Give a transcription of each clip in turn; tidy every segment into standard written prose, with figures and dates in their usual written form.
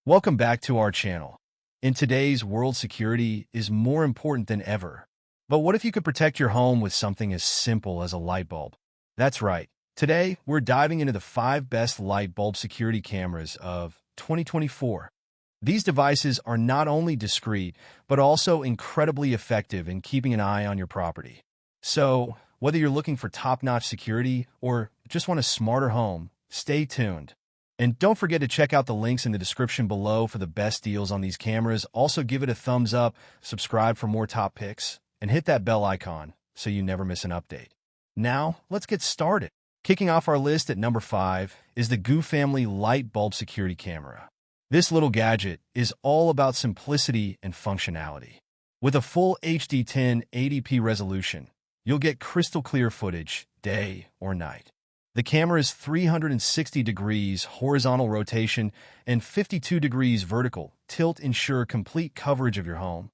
Welcome back to our channel. In today's world, security is more important than ever. But what if you could protect your home with something as simple as a light bulb? That's right. Today, we're diving into the 5 best light bulb security cameras of 2024. These devices are not only discreet, but also incredibly effective in keeping an eye on your property. So, whether you're looking for top-notch security or just want a smarter home, stay tuned. And don't forget to check out the links in the description below for the best deals on these cameras. Also, give it a thumbs up, subscribe for more top picks, and hit that bell icon so you never miss an update. Now, let's get started. Kicking off our list at number 5 is the GU Family Light Bulb Security Camera. This little gadget is all about simplicity and functionality. With a full HD 1080p resolution, you'll get crystal clear footage, day or night. The camera's 360 degrees horizontal rotation and 52 degrees vertical tilt ensure complete coverage of your home,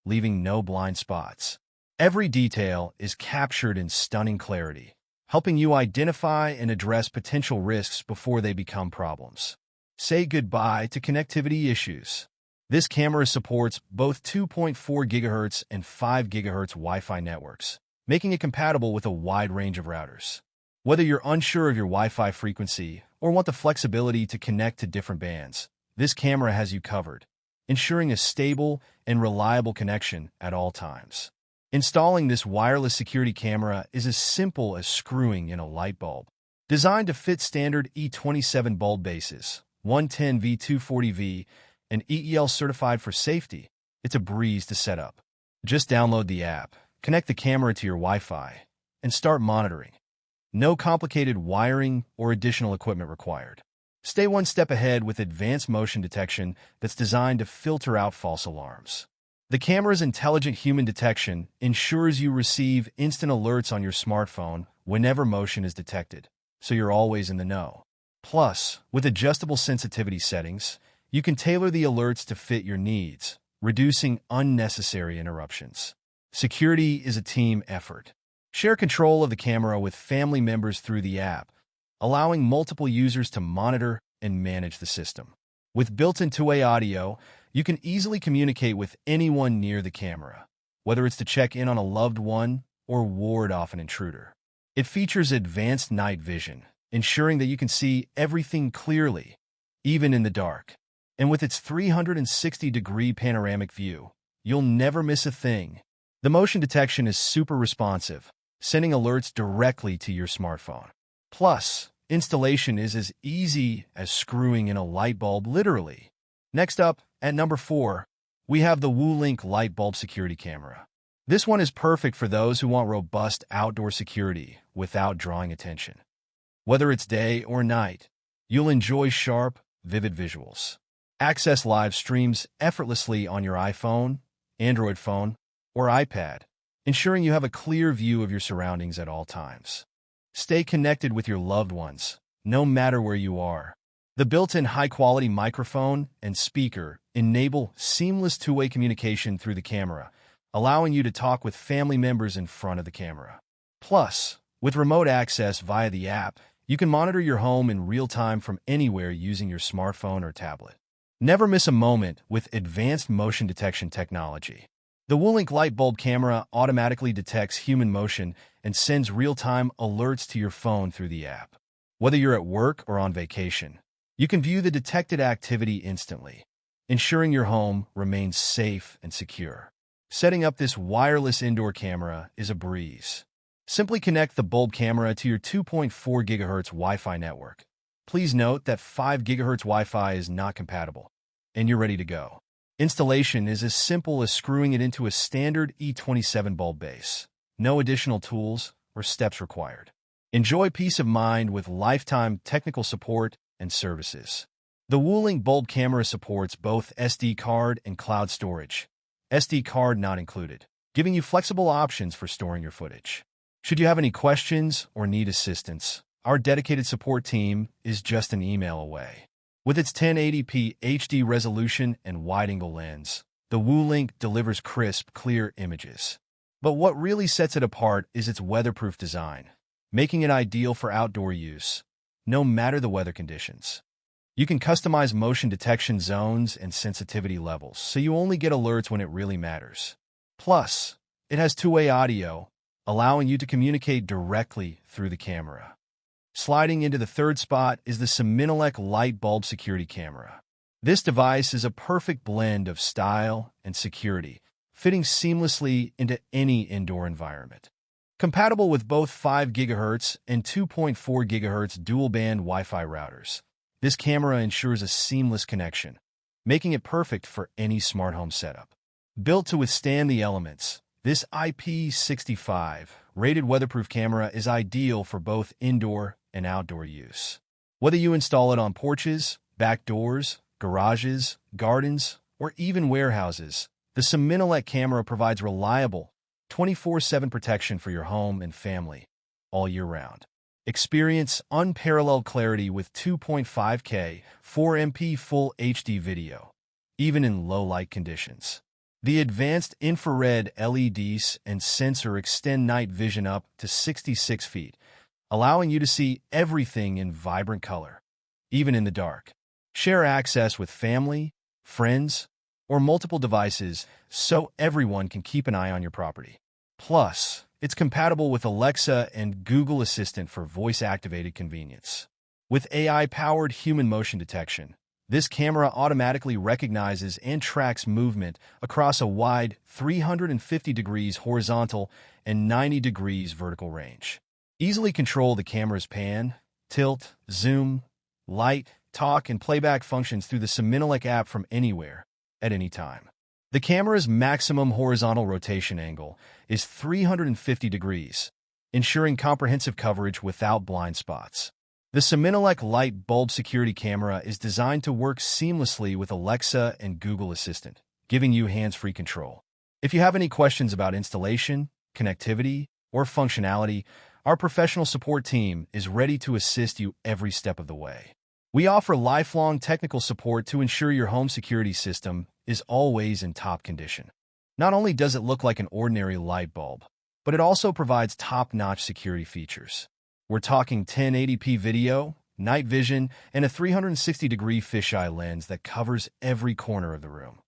leaving no blind spots. Every detail is captured in stunning clarity, helping you identify and address potential risks before they become problems. Say goodbye to connectivity issues. This camera supports both 2.4 GHz and 5 GHz Wi-Fi networks, making it compatible with a wide range of routers. Whether you're unsure of your Wi-Fi frequency or want the flexibility to connect to different bands, this camera has you covered, ensuring a stable and reliable connection at all times. Installing this wireless security camera is as simple as screwing in a light bulb. Designed to fit standard E27 bulb bases, 110V240V, and EEL certified for safety, it's a breeze to set up. Just download the app, connect the camera to your Wi-Fi, and start monitoring. No complicated wiring or additional equipment required. Stay one step ahead with advanced motion detection that's designed to filter out false alarms. The camera's intelligent human detection ensures you receive instant alerts on your smartphone whenever motion is detected, so you're always in the know. Plus, with adjustable sensitivity settings, you can tailor the alerts to fit your needs, reducing unnecessary interruptions. Security is a team effort. Share control of the camera with family members through the app, allowing multiple users to monitor and manage the system. With built-in two-way audio, you can easily communicate with anyone near the camera, whether it's to check in on a loved one or ward off an intruder. It features advanced night vision, ensuring that you can see everything clearly, even in the dark. And with its 360-degree panoramic view, you'll never miss a thing. The motion detection is super responsive, sending alerts directly to your smartphone. Plus, installation is as easy as screwing in a light bulb, literally. Next up, at number 4, we have the WooLink Light Bulb Security Camera. This one is perfect for those who want robust outdoor security without drawing attention. Whether it's day or night, you'll enjoy sharp, vivid visuals. Access live streams effortlessly on your iPhone, Android phone, or iPad, ensuring you have a clear view of your surroundings at all times. Stay connected with your loved ones, no matter where you are. The built-in high-quality microphone and speaker enable seamless two-way communication through the camera, allowing you to talk with family members in front of the camera. Plus, with remote access via the app, you can monitor your home in real time from anywhere using your smartphone or tablet. Never miss a moment with advanced motion detection technology. The WooLink Light Bulb camera automatically detects human motion and sends real-time alerts to your phone through the app. Whether you're at work or on vacation, you can view the detected activity instantly, ensuring your home remains safe and secure. Setting up this wireless indoor camera is a breeze. Simply connect the bulb camera to your 2.4 GHz Wi-Fi network. Please note that 5 GHz Wi-Fi is not compatible, and you're ready to go. Installation is as simple as screwing it into a standard E27 bulb base. No additional tools or steps required. Enjoy peace of mind with lifetime technical support and services. The WooLink bulb camera supports both SD card and cloud storage. SD card not included, giving you flexible options for storing your footage. Should you have any questions or need assistance, our dedicated support team is just an email away. With its 1080p HD resolution and wide-angle lens, the WooLink delivers crisp, clear images. But what really sets it apart is its weatherproof design, making it ideal for outdoor use, no matter the weather conditions. You can customize motion detection zones and sensitivity levels, so you only get alerts when it really matters. Plus, it has two-way audio, allowing you to communicate directly through the camera. Sliding into the third spot is the Siminelec Light Bulb Security Camera. This device is a perfect blend of style and security, fitting seamlessly into any indoor environment. Compatible with both 5 GHz and 2.4 GHz dual-band Wi-Fi routers, this camera ensures a seamless connection, making it perfect for any smart home setup. Built to withstand the elements, this IP65 rated weatherproof camera is ideal for both indoor and outdoor use. Whether you install it on porches, back doors, garages, gardens, or even warehouses, the Siminelec camera provides reliable 24/7 protection for your home and family all year round. Experience unparalleled clarity with 2.5K 4MP Full HD video, even in low-light conditions. The advanced infrared LEDs and sensor extend night vision up to 66 feet, allowing you to see everything in vibrant color, even in the dark. Share access with family, friends, or multiple devices so everyone can keep an eye on your property. Plus, it's compatible with Alexa and Google Assistant for voice-activated convenience. With AI-powered human motion detection, this camera automatically recognizes and tracks movement across a wide 350 degrees horizontal and 90 degrees vertical range. Easily control the camera's pan, tilt, zoom, light, talk, and playback functions through the Siminelec app from anywhere, at any time. The camera's maximum horizontal rotation angle is 350 degrees, ensuring comprehensive coverage without blind spots. The Siminelec Light Bulb Security Camera is designed to work seamlessly with Alexa and Google Assistant, giving you hands-free control. If you have any questions about installation, connectivity, or functionality, our professional support team is ready to assist you every step of the way. We offer lifelong technical support to ensure your home security system is always in top condition. Not only does it look like an ordinary light bulb, but it also provides top-notch security features. We're talking 1080p video, night vision, and a 360-degree fisheye lens that covers every corner of the room.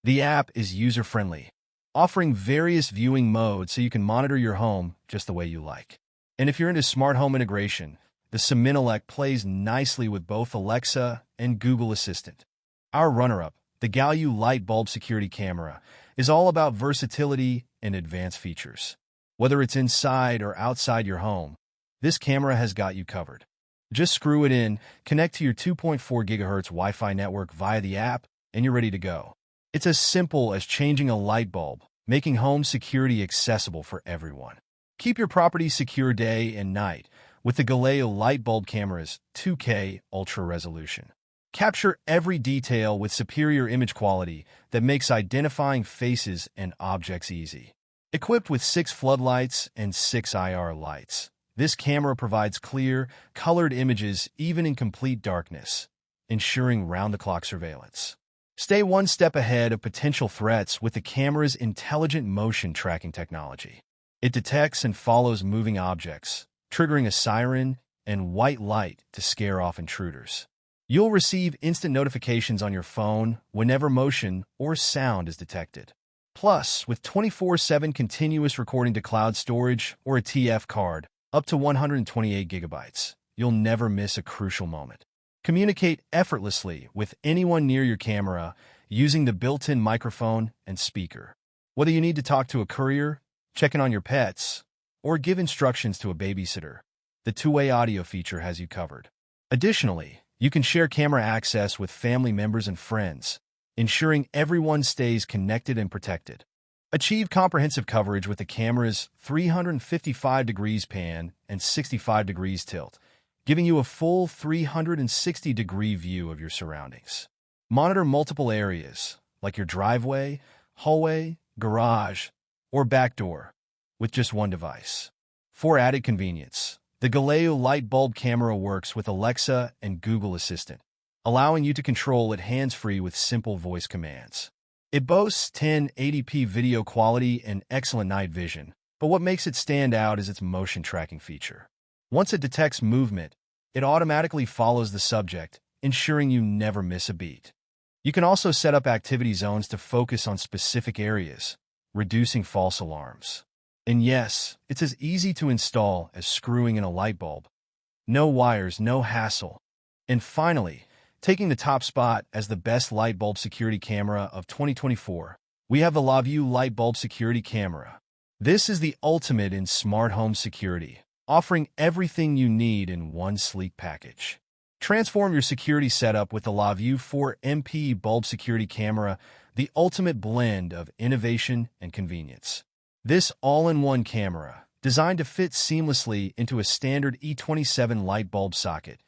The app is user-friendly, offering various viewing modes so you can monitor your home just the way you like. And if you're into smart home integration, the Siminelec plays nicely with both Alexa and Google Assistant. Our runner-up, the Galue Light Bulb Security Camera, is all about versatility and advanced features. Whether it's inside or outside your home, this camera has got you covered. Just screw it in, connect to your 2.4 GHz Wi-Fi network via the app, and you're ready to go. It's as simple as changing a light bulb, making home security accessible for everyone. Keep your property secure day and night with the Galue Light Bulb Camera's 2K Ultra Resolution. Capture every detail with superior image quality that makes identifying faces and objects easy. Equipped with 6 floodlights and 6 IR lights, this camera provides clear, colored images even in complete darkness, ensuring round-the-clock surveillance. Stay one step ahead of potential threats with the camera's intelligent motion tracking technology. It detects and follows moving objects, triggering a siren and white light to scare off intruders. You'll receive instant notifications on your phone whenever motion or sound is detected. Plus, with 24/7 continuous recording to cloud storage or a TF card, up to 128 gigabytes, you'll never miss a crucial moment. Communicate effortlessly with anyone near your camera using the built-in microphone and speaker. Whether you need to talk to a courier, check in on your pets, or give instructions to a babysitter, the two-way audio feature has you covered. Additionally, you can share camera access with family members and friends, ensuring everyone stays connected and protected. Achieve comprehensive coverage with the camera's 355 degrees pan and 65 degrees tilt, giving you a full 360-degree view of your surroundings. Monitor multiple areas, like your driveway, hallway, garage, or back door, with just one device. For added convenience, the Galue Light Bulb Camera works with Alexa and Google Assistant, allowing you to control it hands-free with simple voice commands. It boasts 1080p video quality and excellent night vision, but what makes it stand out is its motion tracking feature. Once it detects movement, it automatically follows the subject, ensuring you never miss a beat. You can also set up activity zones to focus on specific areas, reducing false alarms. And yes, it's as easy to install as screwing in a light bulb. No wires, no hassle. And finally, taking the top spot as the best light bulb security camera of 2024, we have the LaView Light Bulb Security Camera. This is the ultimate in smart home security, offering everything you need in one sleek package. Transform your security setup with the LaView 4MP Bulb Security Camera, the ultimate blend of innovation and convenience. This all-in-one camera, designed to fit seamlessly into a standard E27 light bulb socket,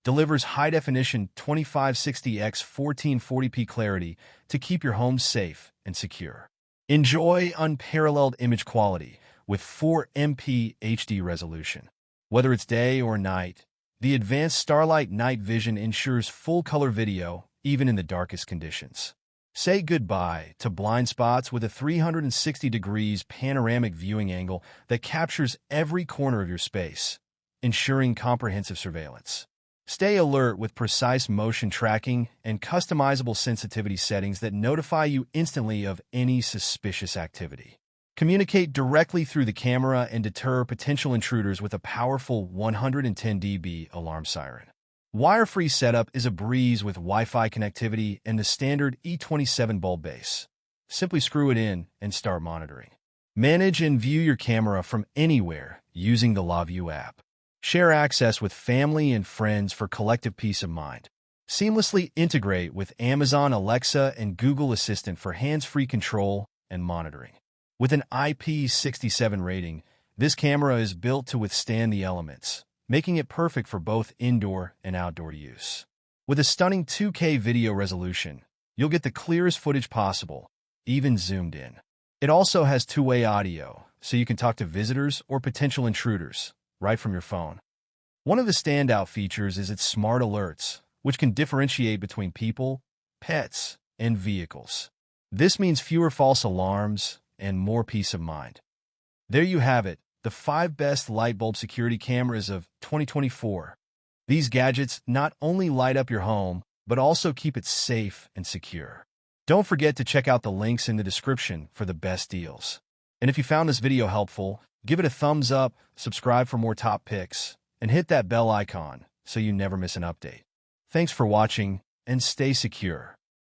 delivers high-definition 2560x 1440p clarity to keep your home safe and secure. Enjoy unparalleled image quality with 4MP HD resolution. Whether it's day or night, the advanced Starlight Night Vision ensures full-color video even in the darkest conditions. Say goodbye to blind spots with a 360 degrees panoramic viewing angle that captures every corner of your space, ensuring comprehensive surveillance. Stay alert with precise motion tracking and customizable sensitivity settings that notify you instantly of any suspicious activity. Communicate directly through the camera and deter potential intruders with a powerful 110 dB alarm siren. Wire-free setup is a breeze with Wi-Fi connectivity and the standard E27 bulb base. Simply screw it in and start monitoring. Manage and view your camera from anywhere using the LaView app. Share access with family and friends for collective peace of mind. Seamlessly integrate with Amazon Alexa and Google Assistant for hands-free control and monitoring. With an IP67 rating, this camera is built to withstand the elements, making it perfect for both indoor and outdoor use. With a stunning 2K video resolution, you'll get the clearest footage possible, even zoomed in. It also has two-way audio, so you can talk to visitors or potential intruders right from your phone. One of the standout features is its smart alerts, which can differentiate between people, pets, and vehicles. This means fewer false alarms and more peace of mind. There you have it, the 5 best light bulb security cameras of 2024. These gadgets not only light up your home, but also keep it safe and secure. Don't forget to check out the links in the description for the best deals. And if you found this video helpful, give it a thumbs up, subscribe for more top picks, and hit that bell icon so you never miss an update. Thanks for watching, and stay secure.